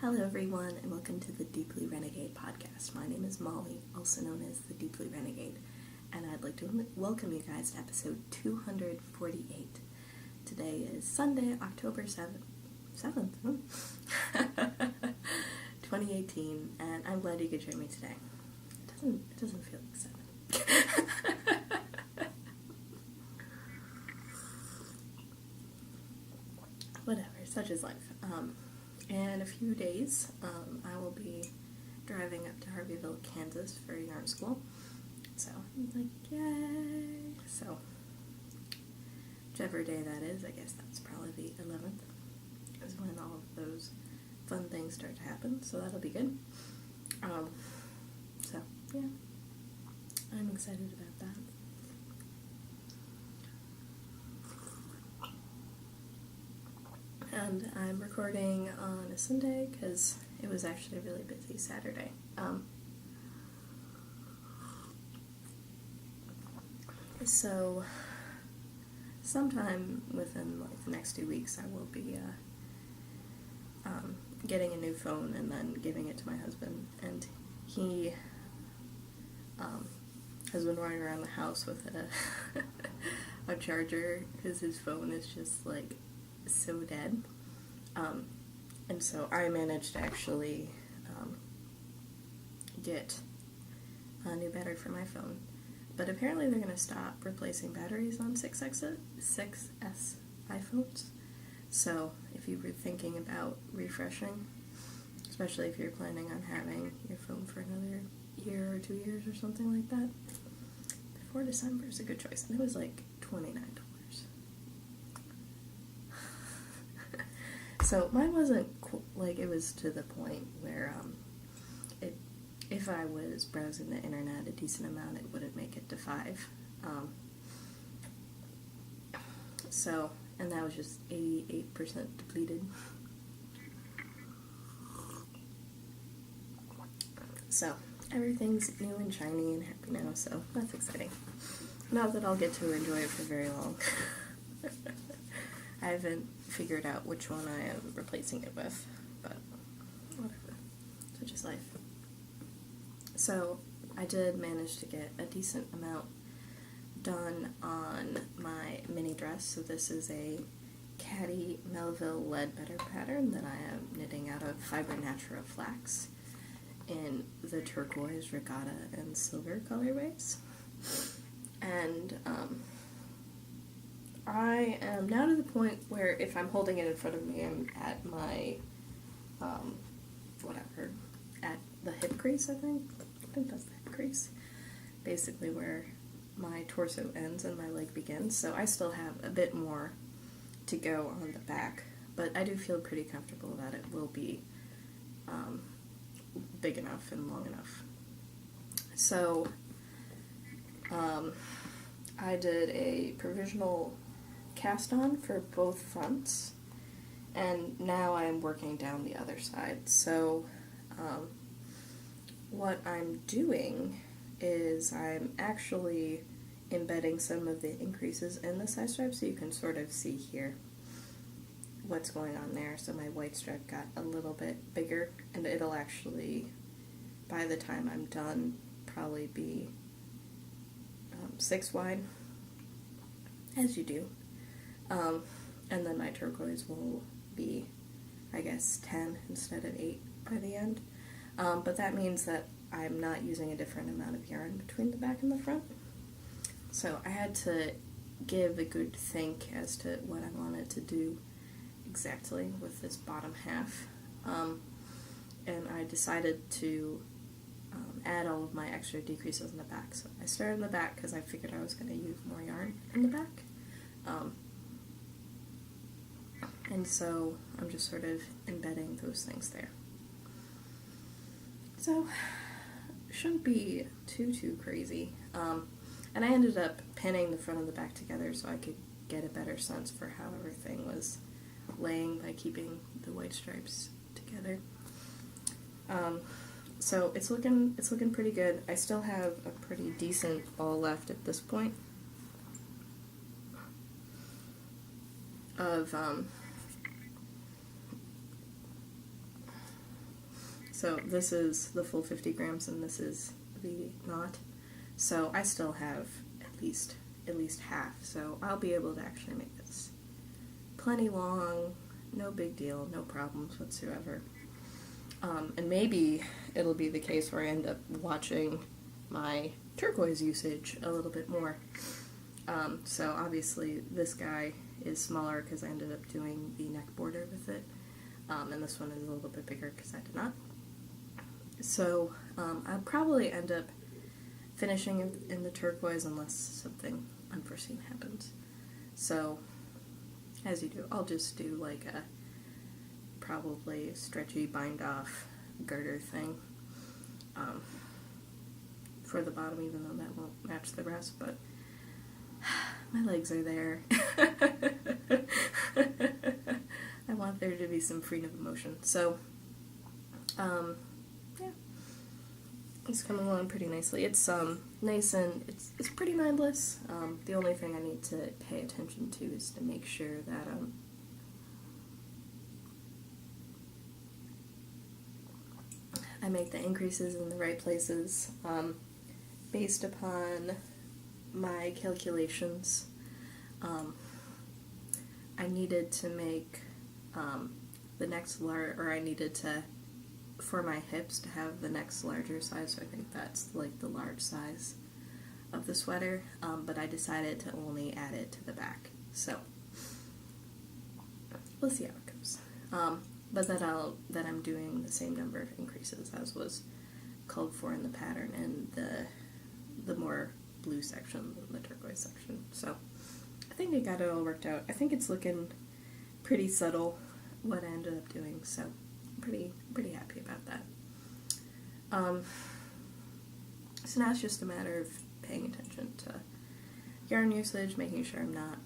Hello everyone, and welcome to the Deeply Renegade podcast. My name is Molly, also known as the Deeply Renegade, and I'd like to welcome you guys to episode 248. Today is Sunday, October 7th, 2018, and I'm glad you could join me today. It doesn't feel like 7. Whatever, such is life. In a few days, I will be driving up to Harveyville, Kansas for yarn school. So, I'm like, yay! So, whichever day that is, I guess that's probably the 11th, is when all of those fun things start to happen. So that'll be good. So, yeah. I'm excited about that. And I'm recording on a Sunday because it was actually a really busy Saturday. So sometime within the next 2 weeks I will be getting a new phone and then giving it to my husband, and he has been running around the house with a charger because his phone is just so dead. And so I managed to actually get a new battery for my phone. But apparently they're going to stop replacing batteries on 6S iPhones. So if you were thinking about refreshing, especially if you're planning on having your phone for another year or 2 years or something like that, before December is a good choice. And it was like $29. So mine wasn't it was to the point where if I was browsing the internet a decent amount, it wouldn't make it to 5. And that was just 88% depleted. So everything's new and shiny and happy now, so that's exciting. Not that I'll get to enjoy it for very long. I haven't figured out which one I am replacing it with, but whatever. Such is life. So, I did manage to get a decent amount done on my mini dress. So this is a Caddy Melville Leadbetter pattern that I am knitting out of Fiber Natura flax in the turquoise, regatta, and silver colorways. And, I am now to the point where if I'm holding it in front of me, I'm at my, at the hip crease, I think that's the hip crease, basically where my torso ends and my leg begins, so I still have a bit more to go on the back, but I do feel pretty comfortable that it will be, big enough and long enough. So, I did a provisional cast on for both fronts, and now I'm working down the other side. So what I'm doing is I'm actually embedding some of the increases in the side stripe, so you can sort of see here what's going on there. So my white stripe got a little bit bigger, and it'll actually, by the time I'm done, probably be 6 wide, as you do. And then my turquoise will be, I guess, 10 instead of 8 by the end. But that means that I'm not using a different amount of yarn between the back and the front. So I had to give a good think as to what I wanted to do exactly with this bottom half. And I decided to add all of my extra decreases in the back. So I started in the back because I figured I was going to use more yarn in the back. And so I'm just sort of embedding those things there. So, shouldn't be too crazy. And I ended up pinning the front and the back together so I could get a better sense for how everything was laying by keeping the white stripes together. So it's looking pretty good. I still have a pretty decent ball left at this point of So this is the full 50 grams and this is the knot. So I still have at least half. So I'll be able to actually make this plenty long, no big deal, no problems whatsoever. And maybe it'll be the case where I end up watching my turquoise usage a little bit more. So obviously this guy is smaller because I ended up doing the neck border with it. And this one is a little bit bigger because I did not. So I'll probably end up finishing in the turquoise unless something unforeseen happens. So as you do, I'll just do like a probably stretchy bind off girder thing for the bottom, even though that won't match the rest, but my legs are there. I want there to be some freedom of motion. So yeah, it's coming along pretty nicely. It's nice and it's pretty mindless. The only thing I need to pay attention to is to make sure that I make the increases in the right places based upon my calculations. I needed to make the next I needed to, for my hips, to have the next larger size, so I think that's like the large size of the sweater, but I decided to only add it to the back, so we'll see how it goes. But that I'm doing the same number of increases as was called for in the pattern and the more blue section than the turquoise section. So I think I got it all worked out. I think it's looking pretty subtle what I ended up doing, so I'm pretty happy about that. So now it's just a matter of paying attention to yarn usage, making sure I'm not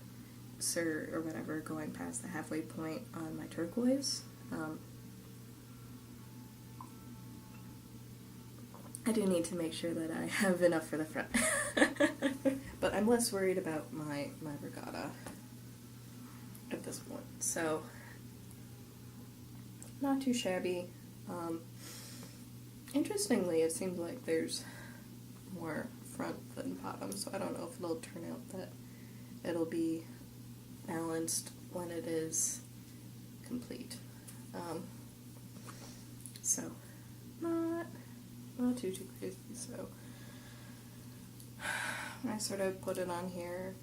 going past the halfway point on my turquoise. I do need to make sure that I have enough for the front. But I'm less worried about my regatta at this point. So, not too shabby. Interestingly, it seems like there's more front than bottom, so I don't know if it'll turn out that it'll be balanced when it is complete. So, not too crazy, so I sort of put it on here,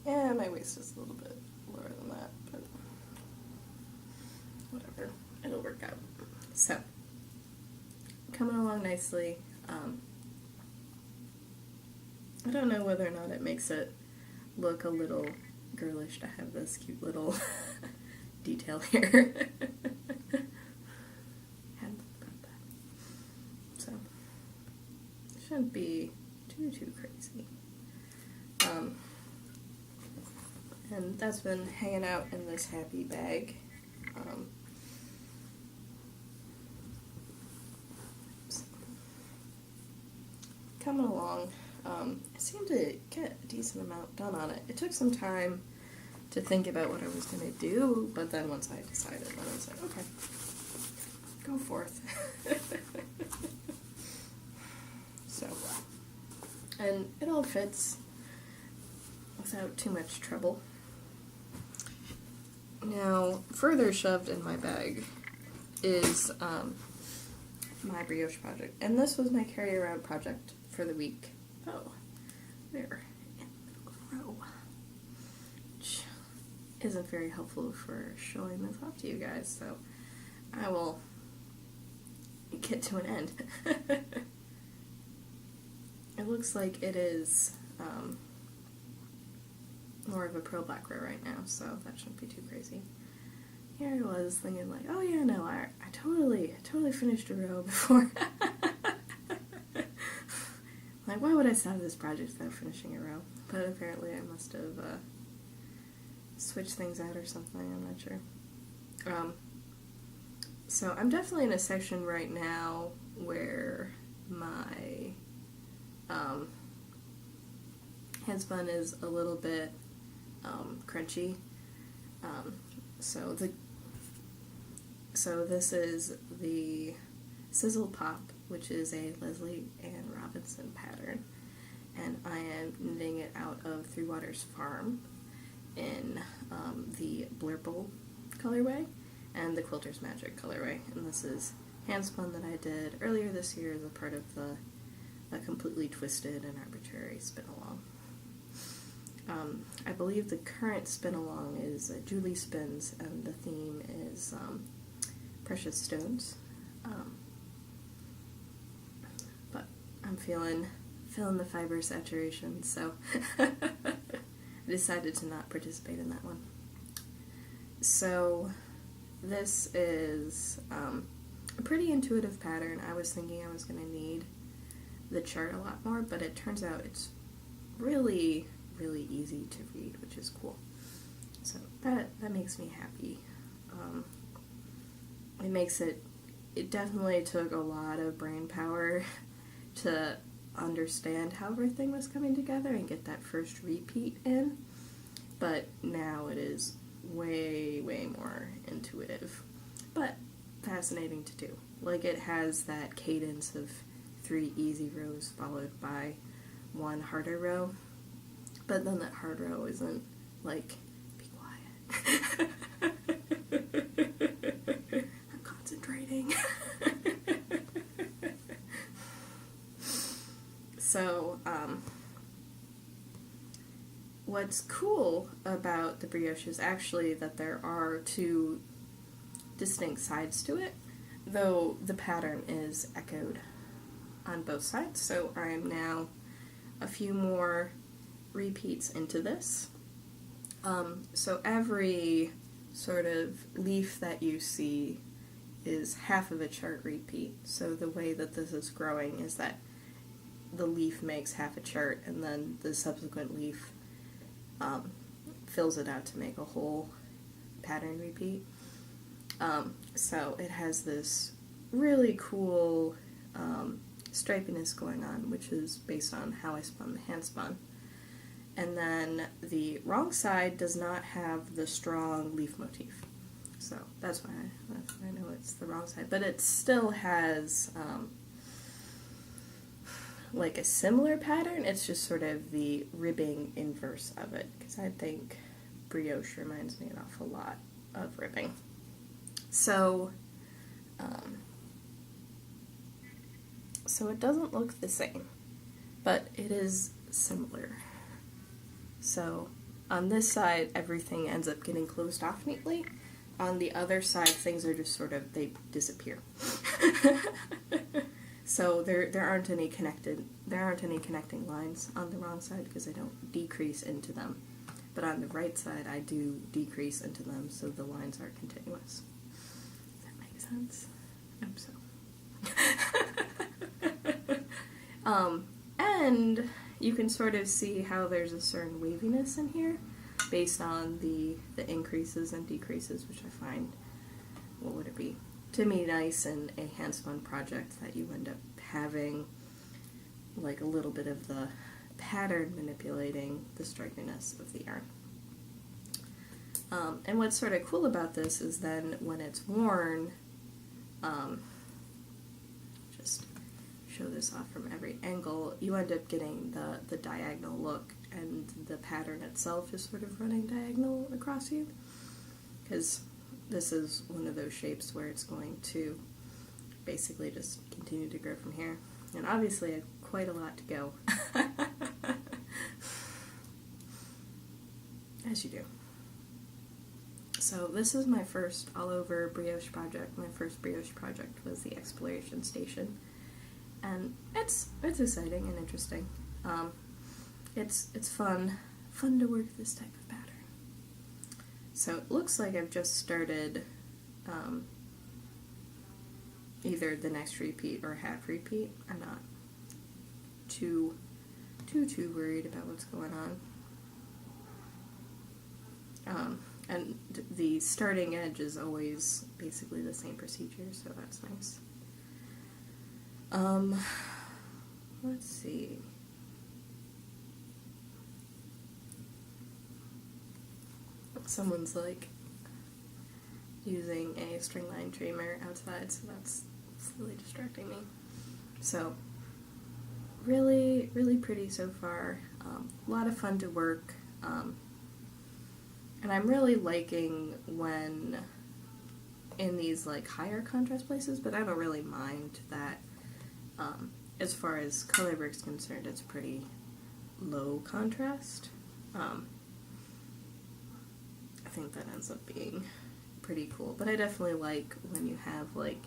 and my waist is a little bit lower than that, but whatever, it'll work out. So, coming along nicely. I don't know whether or not it makes it look a little girlish to have this cute little detail here. Hadn't thought about that. So, shouldn't be too crazy. And that's been hanging out in this happy bag. Coming along. I seemed to get a decent amount done on it. It took some time to think about what I was going to do, but then once I decided, then I was like, okay, go forth. So, and it all fits without too much trouble. Now, further shoved in my bag is my brioche project, and this was my carry-around project for the week. Oh, there, in the middle of the row, which isn't very helpful for showing this off to you guys, so I will get to an end. It looks like it is more of a pearl black row right now, so that shouldn't be too crazy. Here I was thinking like, oh yeah, no, I totally finished a row before. Like, why would I start this project without finishing a row? But apparently I must have switched things out or something, I'm not sure. So I'm definitely in a section right now where my handspun is a little bit crunchy. So this is the Sizzle Pop, which is a Leslie Ann Robinson pattern, and I am knitting it out of Three Waters Farm in the Blurple colorway and the Quilter's Magic colorway, and this is handspun that I did earlier this year as a part of a completely twisted and arbitrary spin-along. I believe the current spin-along is Julie Spins, and the theme is precious stones. But I'm feeling the fiber saturation, so I decided to not participate in that one. So this is a pretty intuitive pattern. I was thinking I was going to need the chart a lot more, but it turns out it's really, really easy to read, which is cool. So that makes me happy. It definitely took a lot of brain power to understand how everything was coming together and get that first repeat in, but now it is way, way more intuitive, but fascinating to do. Like, it has that cadence of 3 easy rows followed by 1 harder row, but then that hard row isn't like, be quiet. I'm concentrating. So, what's cool about the brioche is actually that there are 2 distinct sides to it, though the pattern is echoed on both sides. So I am now a few more repeats into this. So every sort of leaf that you see is half of a chart repeat. So the way that this is growing is that the leaf makes half a chart, and then the subsequent leaf fills it out to make a whole pattern repeat. So it has this really cool stripiness going on, which is based on how I spun the hand spun. And then the wrong side does not have the strong leaf motif. So that's why I know it's the wrong side. But it still has like a similar pattern. It's just sort of the ribbing inverse of it, because I think brioche reminds me an awful lot of ribbing. So, so it doesn't look the same, but it is similar. So on this side, everything ends up getting closed off neatly. On the other side, things are just sort of, they disappear. So there aren't any connecting lines on the wrong side because I don't decrease into them. But on the right side, I do decrease into them, so the lines are continuous. Does that make sense? I hope so. And you can sort of see how there's a certain waviness in here based on the increases and decreases, which I find, what would it be? To me, nice in a hand-spun project, that you end up having like a little bit of the pattern manipulating the stripiness of the yarn. And what's sort of cool about this is then when it's worn, just show this off from every angle, you end up getting the diagonal look, and the pattern itself is sort of running diagonal across you, because this is one of those shapes where it's going to basically just continue to grow from here. And obviously I have quite a lot to go. As you do. So this is my first all-over brioche project. My first brioche project was the Exploration Station. And it's exciting and interesting. It's fun to work this type of pattern. So it looks like I've just started either the next repeat or half repeat. I'm not too worried about what's going on. And the starting edge is always basically the same procedure, so that's nice. Let's see. Someone's like using a string line trimmer outside, so that's It's really distracting me. So, really, really pretty so far. A lot of fun to work. And I'm really liking when in these like higher contrast places, but I don't really mind that. As far as color work's concerned, it's pretty low contrast. I think that ends up being pretty cool, but I definitely like when you have like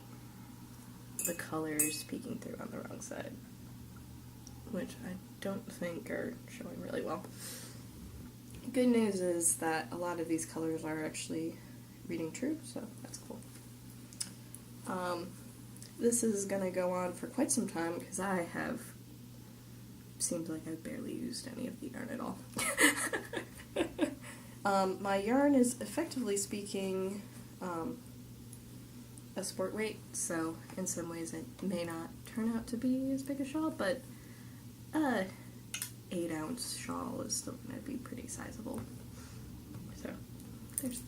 the colors peeking through on the wrong side, which I don't think are showing really well. Good news is that a lot of these colors are actually reading true, so that's cool. This is going to go on for quite some time because seems like I've barely used any of the yarn at all. My yarn is, effectively speaking, a sport weight, so in some ways it may not turn out to be as big a shawl, but 8-ounce shawl is still going to be pretty sizable. So, there's that.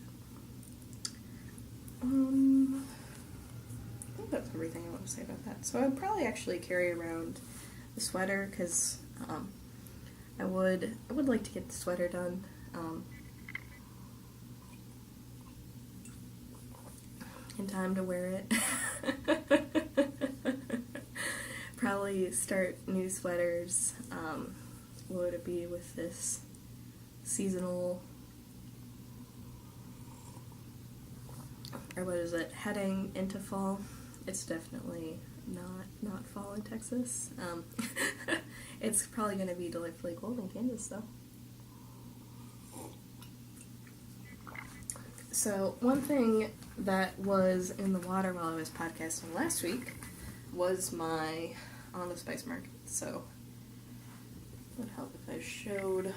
I think that's everything I want to say about that. So I'd probably actually carry around the sweater, because I would like to get the sweater done. In time to wear it. Probably start new sweaters. What would it be with this seasonal, or what is it, heading into fall? It's definitely not fall in Texas. It's probably going to be delightfully cold in Kansas, though. So, one thing that was in the water while I was podcasting last week was my On the Spice Market. So, it would help if I showed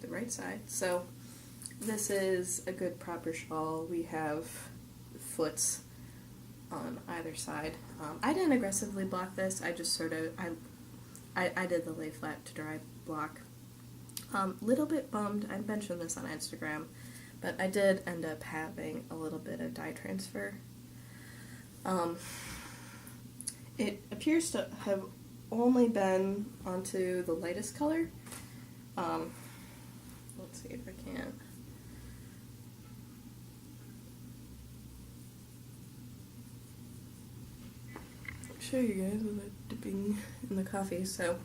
the right side. So, this is a good proper shawl. We have foots on either side. I didn't aggressively block this. I just sort of, I did the lay flat to dry block. Little bit bummed. I mentioned this on Instagram, but I did end up having a little bit of dye transfer. It appears to have only been onto the lightest color. Let's see if I can. Show you guys without dipping in the coffee. So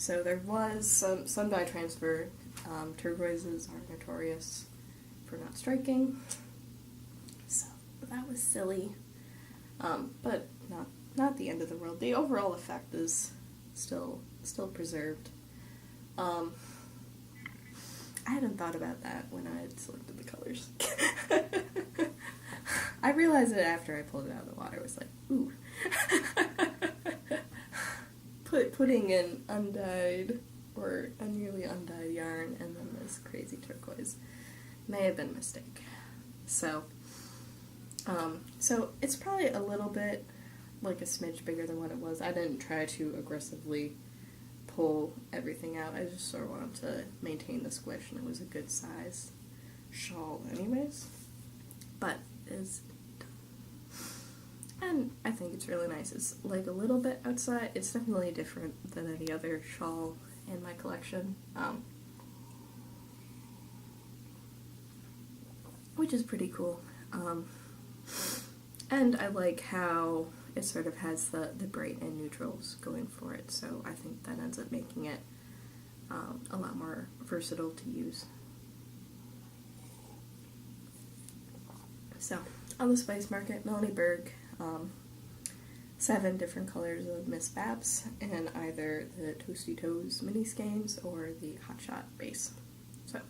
there was some dye transfer. Turquoises are notorious for not striking, so that was silly, but not the end of the world. The overall effect is still preserved. I hadn't thought about that when I had selected the colors. I realized it after I pulled it out of the water. It was like, ooh. Putting in undyed or a nearly undyed yarn and then this crazy turquoise may have been a mistake. So it's probably a little bit, like a smidge bigger than what it was. I didn't try to aggressively pull everything out. I just sort of wanted to maintain the squish, and it was a good size shawl anyways. But it's done. And I think it's really nice. It's like a little bit outside. It's definitely different than any other shawl in my collection. Which is pretty cool. And I like how it sort of has the bright and neutrals going for it, so I think that ends up making it a lot more versatile to use. So, on the Spice Market, Melanie Berg, 7 different colors of Miss Babs, in either the Toasty Toes mini skeins or the Hot Shot base. So,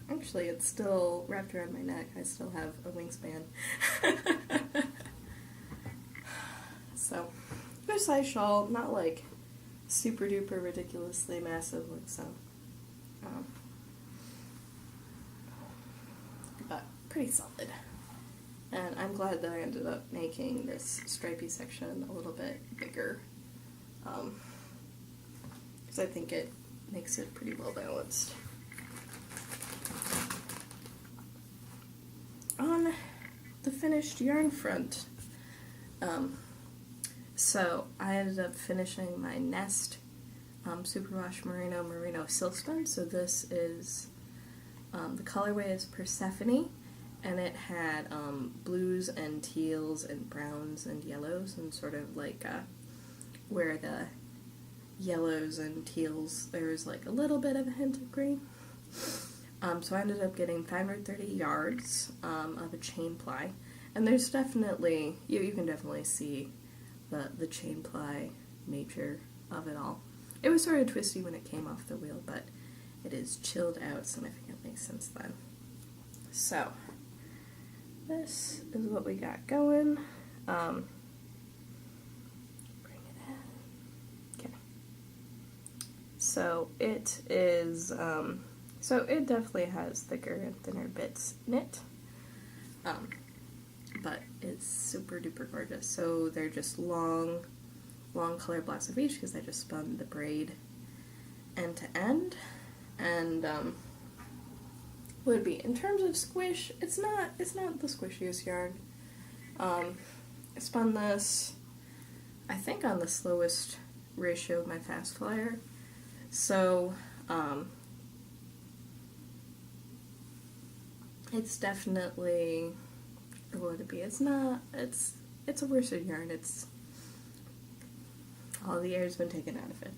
actually, it's still wrapped around my neck. I still have a wingspan. So, good size shawl, not like super duper ridiculously massive like some. But pretty solid. And I'm glad that I ended up making this stripy section a little bit bigger. Because I think it makes it pretty well balanced. On the finished yarn front, So I ended up finishing my Nest Superwash Merino Silk Spun. So this is, the colorway is Persephone, and it had blues and teals and browns and yellows, and sort of like where the yellows and teals, there's like a little bit of a hint of green. So I ended up getting 530 yards of a chain ply, and there's definitely, you can definitely see the chain ply nature of it all. It was sort of twisty when it came off the wheel, but it is chilled out significantly since then. So this is what we got going. Bring it in. Okay. So it is, so it definitely has thicker and thinner bits in it. But it's super duper gorgeous. So they're just long color blocks of each because I just spun the braid end to end. And would be, in terms of squish, it's not the squishiest yarn. I spun this, I think, on the slowest ratio of my fast flyer. So it's definitely, what would it be? It's a worsted yarn. It's all the air's been taken out of it.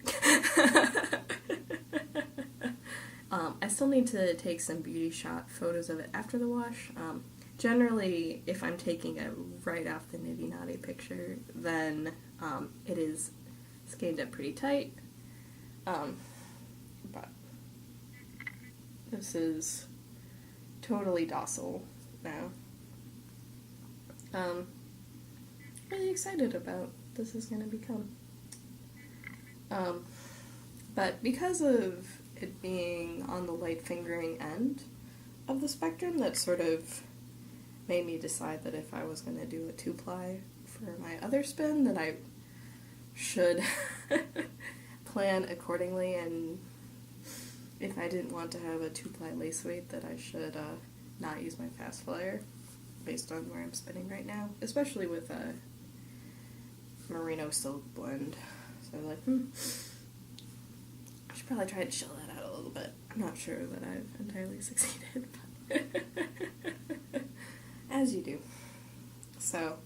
I still need to take some beauty shot photos of it after the wash. Generally, if I'm taking a right off the nitty naughty picture, then it is skeined up pretty tight. But this is totally docile now. Really excited about this is going to become. But because of it being on the light fingering end of the spectrum, that sort of made me decide that if I was going to do a 2-ply for my other spin, that I should plan accordingly, and if I didn't want to have a 2-ply lace weight, that I should not use my fast flyer based on where I'm spinning right now, especially with a merino silk blend. So I'm like, I should probably try to chill that out a little bit. I'm not sure that I've entirely succeeded, but as you do. So,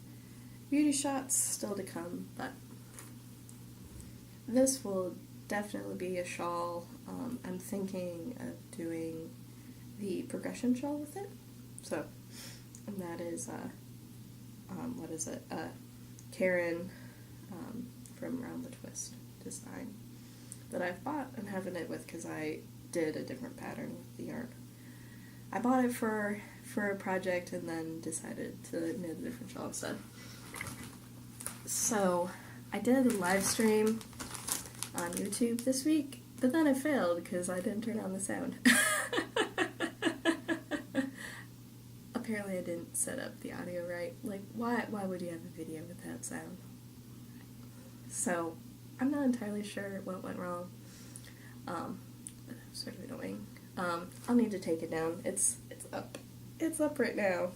beauty shots still to come, but this will definitely be a shawl. I'm thinking of doing the progression shawl with it. So, and that is, what is it? Karen from Round the Twist design that I've bought and have knit with because I did a different pattern with the yarn. I bought it for a project and then decided to knit a different shawl instead. So I did a live stream on YouTube this week, but then it failed because I didn't turn on the sound. Apparently I didn't set up the audio right. Like, why would you have a video without sound? So, I'm not entirely sure what went wrong. Sort of annoying. I'll need to take it down. It's up. It's up right now.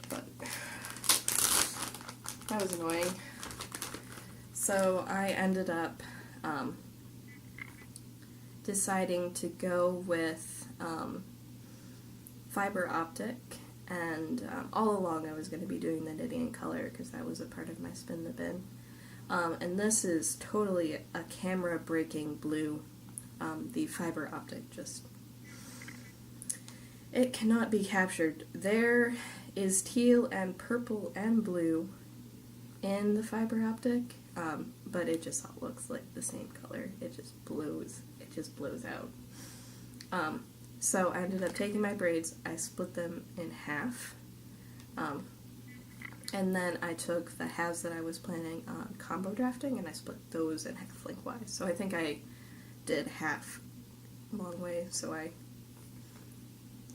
But that was annoying. So I ended up deciding to go with fiber optic, and all along I was going to be doing the knitting in color because that was a part of my spin the bin. And this is totally a camera breaking blue. The fiber optic just, it cannot be captured. There is teal and purple and blue in the fiber optic, but it just all looks like the same color. It just blows out. So I ended up taking my braids, I split them in half, and then I took the halves that I was planning on combo drafting and I split those in half lengthwise. So I think I did half long way, so I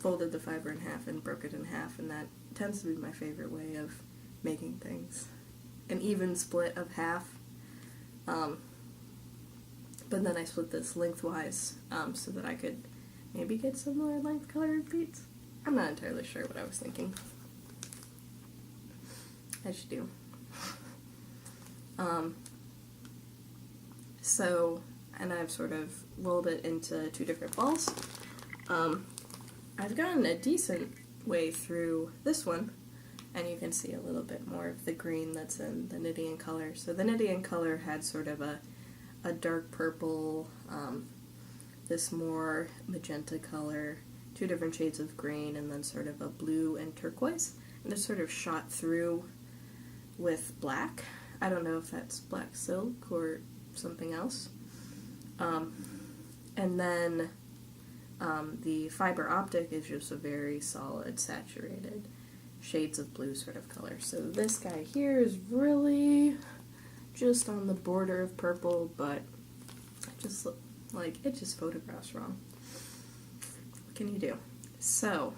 folded the fiber in half and broke it in half, and that tends to be my favorite way of making things. An even split of half, but then I split this lengthwise so that I could maybe get similar length color beads. I'm not entirely sure what I was thinking. as you do. So, and I've sort of rolled it into 2 different balls. I've gotten a decent way through this one, and you can see a little bit more of the green that's in the Nidian color. So the Nidian color had sort of a dark purple, this more magenta color, 2 different shades of green, and then sort of a blue and turquoise. And it's sort of shot through with black. I don't know if that's black silk or something else. And then the fiber optic is just a very solid, saturated shades of blue sort of color. So this guy here is really just on the border of purple, but it just photographs wrong. What can you do? So,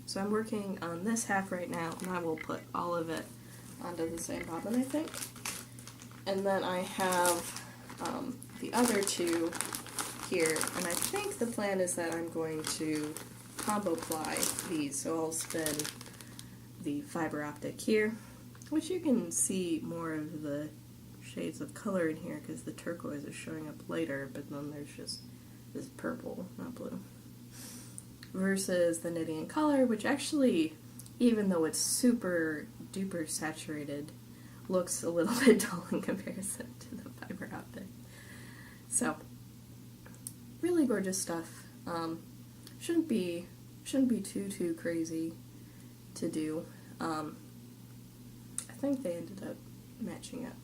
so I'm working on this half right now, and I will put all of it onto the same bobbin, I think. And then I have the other 2 here, and I think the plan is that I'm going to combo ply these, so I'll spin the fiber optic here, which you can see more of the shades of color in here because the turquoise is showing up later, but then there's just this purple, not blue, versus the Nidian color, which actually, even though it's super duper saturated, looks a little bit dull in comparison to the fiber optic. So, really gorgeous stuff. Shouldn't be too crazy to do. I think they ended up matching up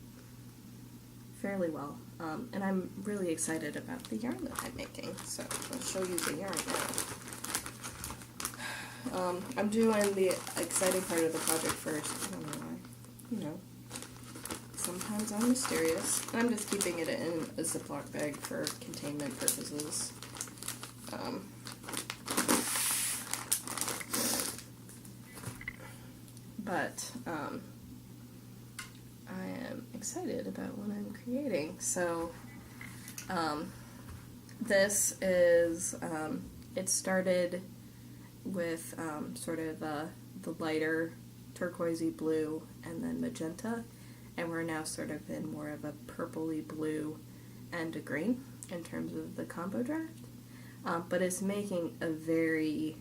fairly well. And I'm really excited about the yarn that I'm making. So I'll show you the yarn now. I'm doing the exciting part of the project first. I don't know why. You know, sometimes I'm mysterious. I'm just keeping it in a Ziploc bag for containment purposes. But I am excited about what I'm creating. So this is, it started with sort of the lighter turquoisey blue and then magenta, and we're now sort of in more of a purpley blue and a green in terms of the combo draft. But it's making a very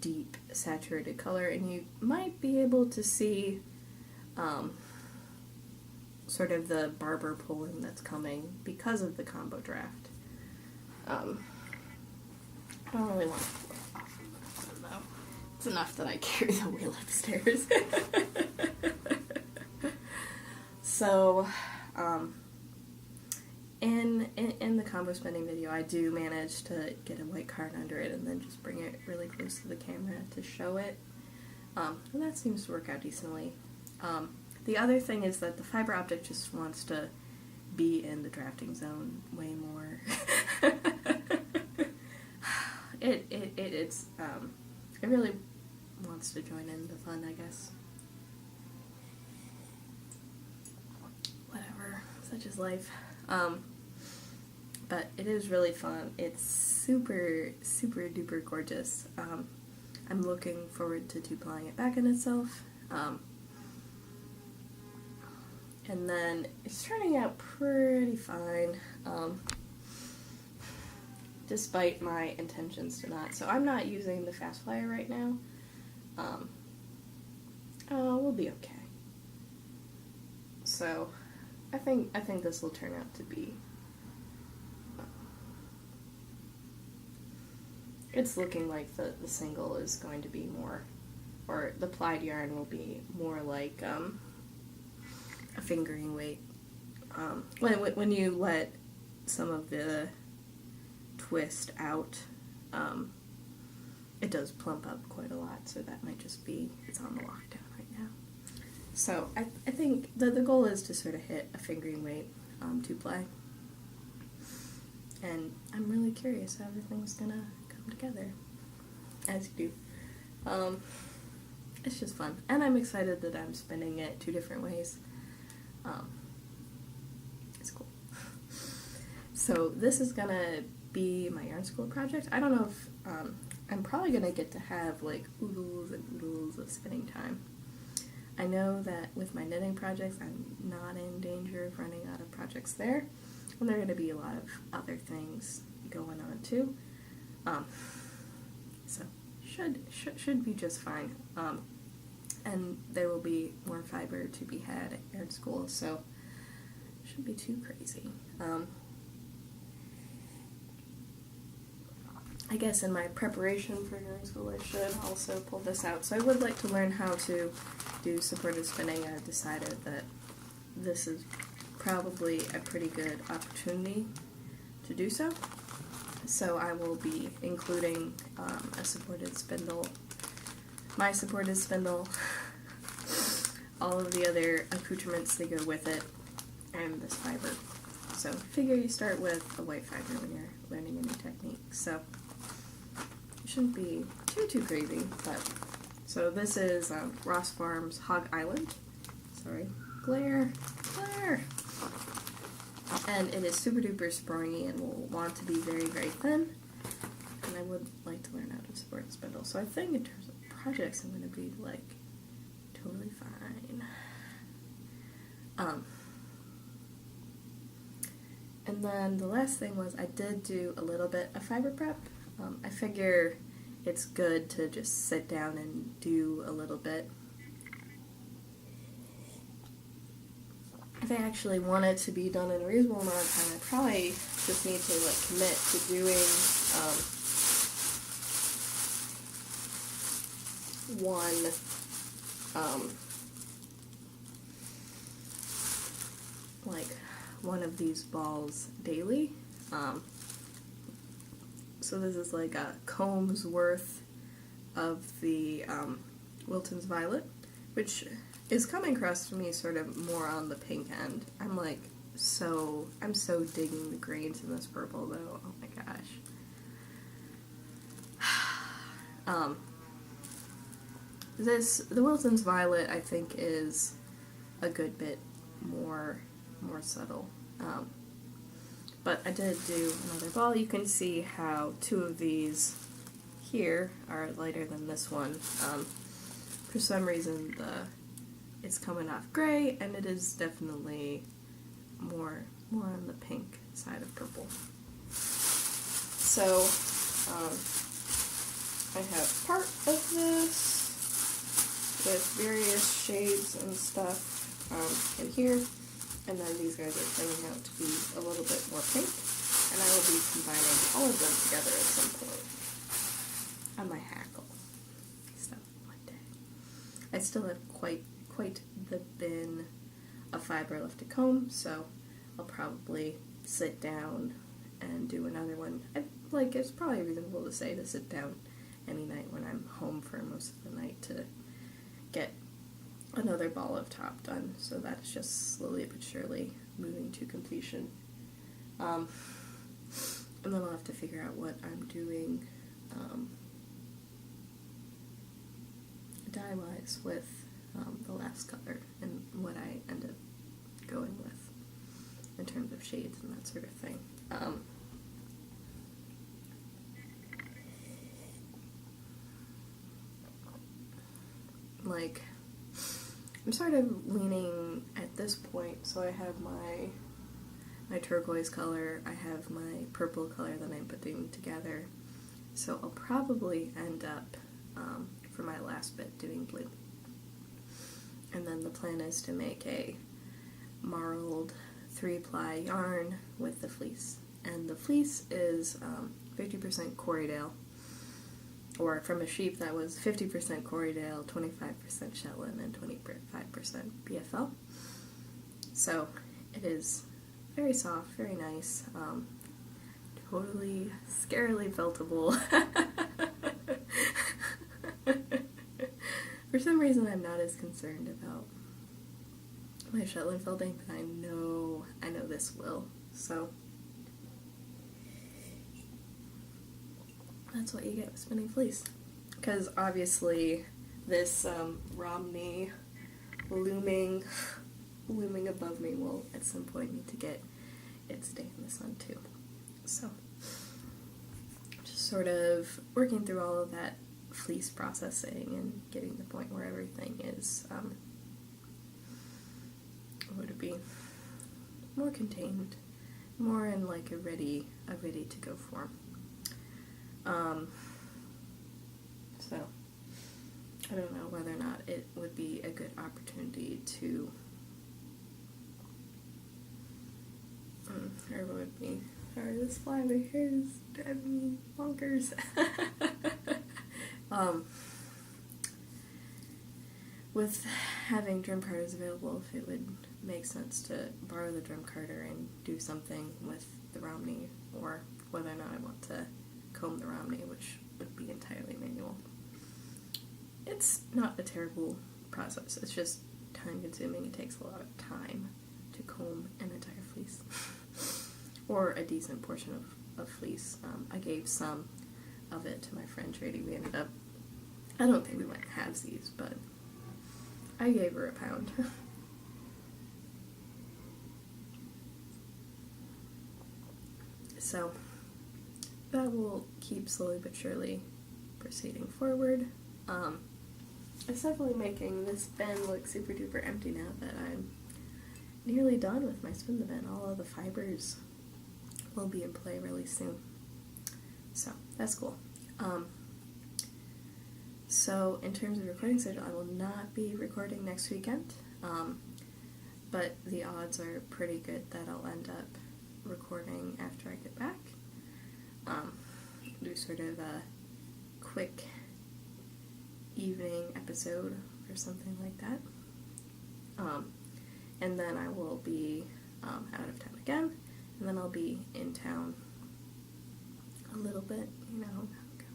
deep saturated color, and you might be able to see sort of the barber pulling that's coming because of the combo draft. I don't really want to pull it off though. It's enough that I carry the wheel upstairs. So, in the combo spinning video, I do manage to get a white card under it and then just bring it really close to the camera to show it. And that seems to work out decently. The other thing is that the fiber optic just wants to be in the drafting zone way more. It really wants to join in the fun, I guess. Whatever, such is life. But it is really fun. It's super, super duper gorgeous. I'm looking forward to two-plying it back in itself. And then it's turning out pretty fine, despite my intentions to not. So I'm not using the fast flyer right now. We'll be okay. So I think this will turn out to be. It's looking like the single is going to be more, or the plied yarn will be more like a fingering weight. When you let some of the twist out, it does plump up quite a lot, so that might just be, it's on the lockdown right now. So I think the goal is to sort of hit a fingering weight to play. And I'm really curious how everything's gonna come together, as you do. It's just fun. And I'm excited that I'm spinning it 2 different ways. It's cool. So this is gonna be my yarn school project. I don't know if, I'm probably gonna get to have like oodles and oodles of spinning time. I know that with my knitting projects, I'm not in danger of running out of projects there, and there are going to be a lot of other things going on too. So should be just fine. And there will be more fiber to be had at Art School, so shouldn't be too crazy. I guess in my preparation for Art School, I should also pull this out. So I would like to learn how to do supported spinning. I've decided that this is probably a pretty good opportunity to do so. So I will be including a supported spindle, my supported spindle, all of the other accoutrements that go with it, and this fiber. So figure you start with a white fiber when you're learning a new technique. So it shouldn't be too crazy. But so this is Ross Farms Hog Island. Sorry, glare. And it is super duper springy and will want to be very, very thin. And I would like to learn how to support the spindle. So I think in terms of projects, I'm going to be like totally fine. And then the last thing was I did do a little bit of fiber prep. I figure it's good to just sit down and do a little bit. If I actually want it to be done in a reasonable amount of time, I probably just need to like commit to doing one of these balls daily. So this is like a comb's worth of the Wilton's Violet, which is coming across to me sort of more on the pink end. I'm so digging the grains in this purple though. Oh my gosh. The Wilton's Violet I think is a good bit more subtle. But I did do another ball. You can see how two of these here are lighter than this one. For some reason it's coming off gray, and it is definitely more on the pink side of purple. So I have part of this with various shades and stuff in here, and then these guys are turning out to be a little bit more pink, and I will be combining all of them together at some point on my hackle. Stuff one day. I still have quite the bin of fiber left to comb, so I'll probably sit down and do another one. It's probably reasonable to say to sit down any night when I'm home for most of the night to get another ball of top done. So that's just slowly but surely moving to completion. And then I'll have to figure out what I'm doing dye-wise with the last color and what I end up going with in terms of shades and that sort of thing. I'm sort of leaning at this point, so I have my turquoise color, I have my purple color that I'm putting together, so I'll probably end up, for my last bit, doing blue. And then the plan is to make a marled 3-ply yarn with the fleece. And the fleece is 50% Corriedale, or from a sheep that was 50% Corriedale, 25% Shetland, and 25% BFL. So it is very soft, very nice, totally scarily feltable. For some reason I'm not as concerned about my Shetland felting, but I know this will, so that's what you get with spinning fleece. Because obviously this Romney looming above me will at some point need to get its day in the sun too. So just sort of working through all of that fleece processing and getting to the point where everything is would it be? More contained, more in like a ready to go form. So I don't know whether or not it would be a good opportunity to, or would be. Sorry, this fly right here is driving me bonkers. With having drum carders available, if it would make sense to borrow the drum carder and do something with the Romney, or whether or not I want to comb the Romney, which would be entirely manual. It's not a terrible process, it's just time consuming. It takes a lot of time to comb an entire fleece. Or a decent portion of fleece. I gave some of it to my friend Trady. We ended up, I don't think we went halvesies, but I gave her a pound. So that will keep slowly but surely proceeding forward. It's definitely making this bin look super duper empty now that I'm nearly done with my spin the bin. All of the fibers will be in play really soon. So that's cool. So in terms of recording schedule, I will not be recording next weekend, but the odds are pretty good that I'll end up recording after I get back. Do sort of a quick evening episode or something like that. And then I will be out of town again, and then I'll be in town a little bit, you know how it goes.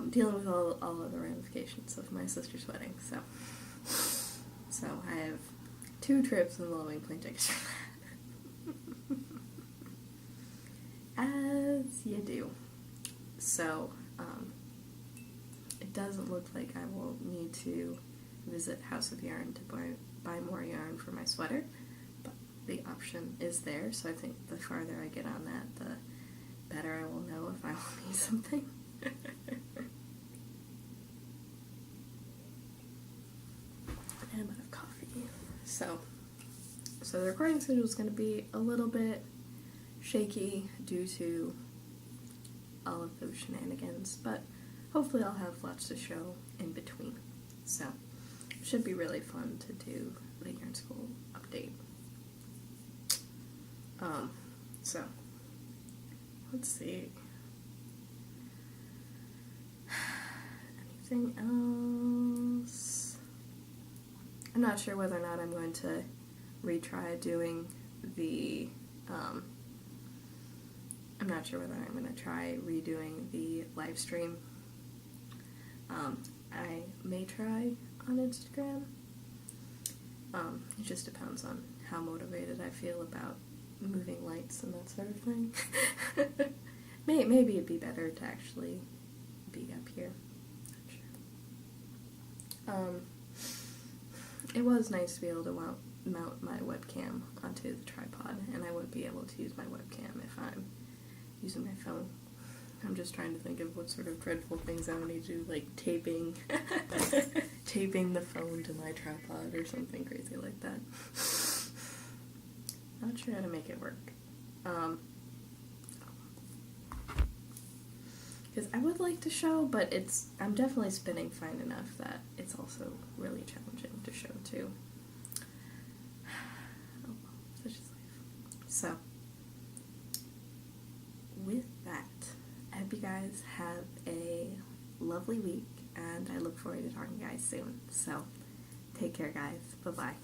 Dealing with all of the ramifications of my sister's wedding, so I have 2 trips involving plane tickets. As you do. So, it doesn't look like I will need to visit House of Yarn to buy more yarn for my sweater, but the option is there, so I think the farther I get on that, the better I will know if I will need something. And I'm out of coffee. So the recording schedule is going to be a little bit shaky due to all of those shenanigans, but hopefully I'll have lots to show in between. So it should be really fun to do the Yarn School update. So let's see. Anything else? I'm not sure whether or not I'm going to retry doing the, I'm not sure whether I'm going to try redoing the live stream. I may try on Instagram. It just depends on how motivated I feel about moving lights and that sort of thing. Maybe it'd be better to actually be up here. Not sure. It was nice to be able to mount my webcam onto the tripod, and I wouldn't be able to use my webcam if I'm using my phone. I'm just trying to think of what sort of dreadful things I would need to do, like taping the phone to my tripod or something crazy like that. Not sure how to make it work. Because I would like to show, but I'm definitely spinning fine enough that it's also really challenging to show too. Oh well, such is life. So, with that, I hope you guys have a lovely week, and I look forward to talking to you guys soon. So, take care guys. Bye-bye.